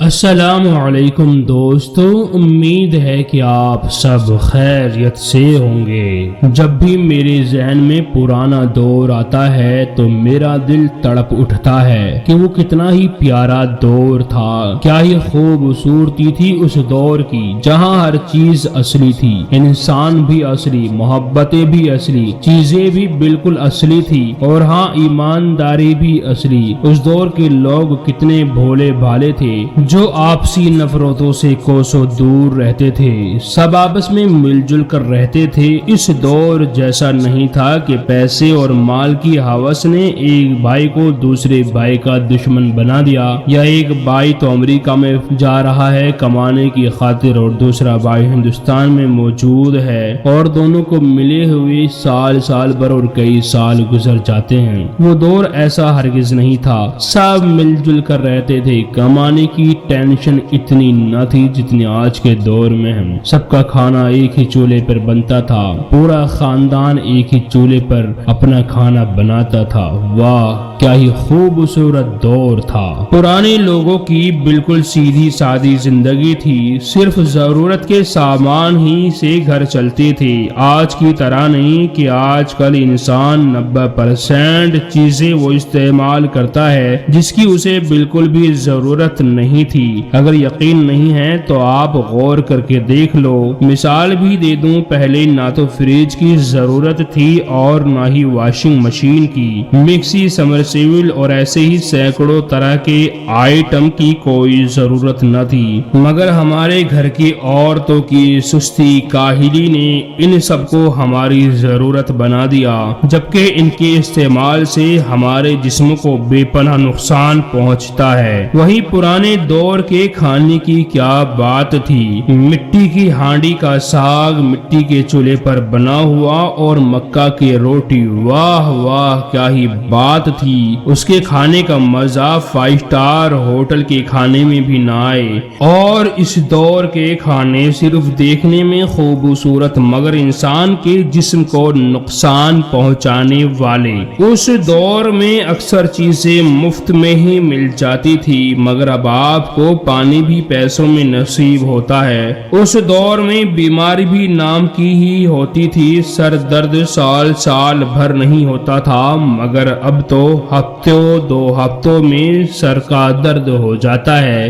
السلام علیکم دوستو، امید ہے کہ آپ سب خیریت سے ہوں گے۔ جب بھی میرے ذہن میں پرانا دور آتا ہے تو میرا دل تڑپ اٹھتا ہے کہ وہ کتنا ہی پیارا دور تھا، کیا ہی خوبصورتی تھی اس دور کی، جہاں ہر چیز اصلی تھی، انسان بھی اصلی، محبتیں بھی اصلی، چیزیں بھی بالکل اصلی تھی، اور ہاں ایمانداری بھی اصلی۔ اس دور کے لوگ کتنے بھولے بھالے تھے، جو آپسی نفرتوں سے کوسوں دور رہتے تھے، سب آپس میں مل جل کر رہتے تھے۔ اس دور جیسا نہیں تھا کہ پیسے اور مال کی ہوس نے ایک بھائی کو دوسرے بھائی کا دشمن بنا دیا، یا ایک بھائی تو امریکہ میں جا رہا ہے کمانے کی خاطر اور دوسرا بھائی ہندوستان میں موجود ہے، اور دونوں کو ملے ہوئے سال بھر اور کئی سال گزر جاتے ہیں۔ وہ دور ایسا ہرگز نہیں تھا، سب مل جل کر رہتے تھے، کمانے کی ٹینشن اتنی نہ تھی جتنی آج کے دور میں ہے۔ سب کا کھانا ایک ہی چولہے پر بنتا تھا، پورا خاندان ایک ہی چولہے پر اپنا کھانا بناتا تھا۔ واہ کیا ہی خوبصورت دور تھا۔ پرانے لوگوں کی بالکل سیدھی سادی زندگی تھی، صرف ضرورت کے سامان ہی سے گھر چلتے تھے۔ آج کی طرح نہیں کہ آج کل انسان 90% چیزیں وہ استعمال کرتا ہے جس کی اسے بالکل بھی ضرورت نہیں تھی۔ اگر یقین نہیں ہے تو آپ غور کر کے دیکھ لو۔ مثال بھی دے دوں، پہلے نہ تو فریج کی ضرورت تھی اور نہ ہی واشنگ مشین کی، مکسی، سمرسیبل اور ایسے ہی سینکڑوں طرح کے آئٹم کی کوئی ضرورت نہ تھی، مگر ہمارے گھر کی عورتوں کی سستی کاہلی نے ان سب کو ہماری ضرورت بنا دیا، جبکہ ان کے استعمال سے ہمارے جسم کو بے پناہ نقصان پہنچتا ہے۔ وہی پرانے دور کے کھانے کی کیا بات تھی، مٹی کی ہانڈی کا ساگ، مٹی کے چولہے پر بنا ہوا، اور مکہ کی روٹی، واہ واہ کیا ہی بات تھی۔ اس کے کھانے کا مزہ 5 اسٹار ہوٹل کے کھانے میں بھی نہ آئے۔ اور اس دور کے کھانے صرف دیکھنے میں خوبصورت مگر انسان کے جسم کو نقصان پہنچانے والے۔ اس دور میں اکثر چیزیں مفت میں ہی مل جاتی تھی، مگر اب آپ کو پانی بھی پیسوں میں نصیب ہوتا ہے۔ اس دور میں بیماری بھی نام کی ہی ہوتی تھی، سر درد سال بھر نہیں ہوتا تھا، مگر اب تو ہفتوں 2 ہفتوں میں سر کا درد ہو جاتا ہے۔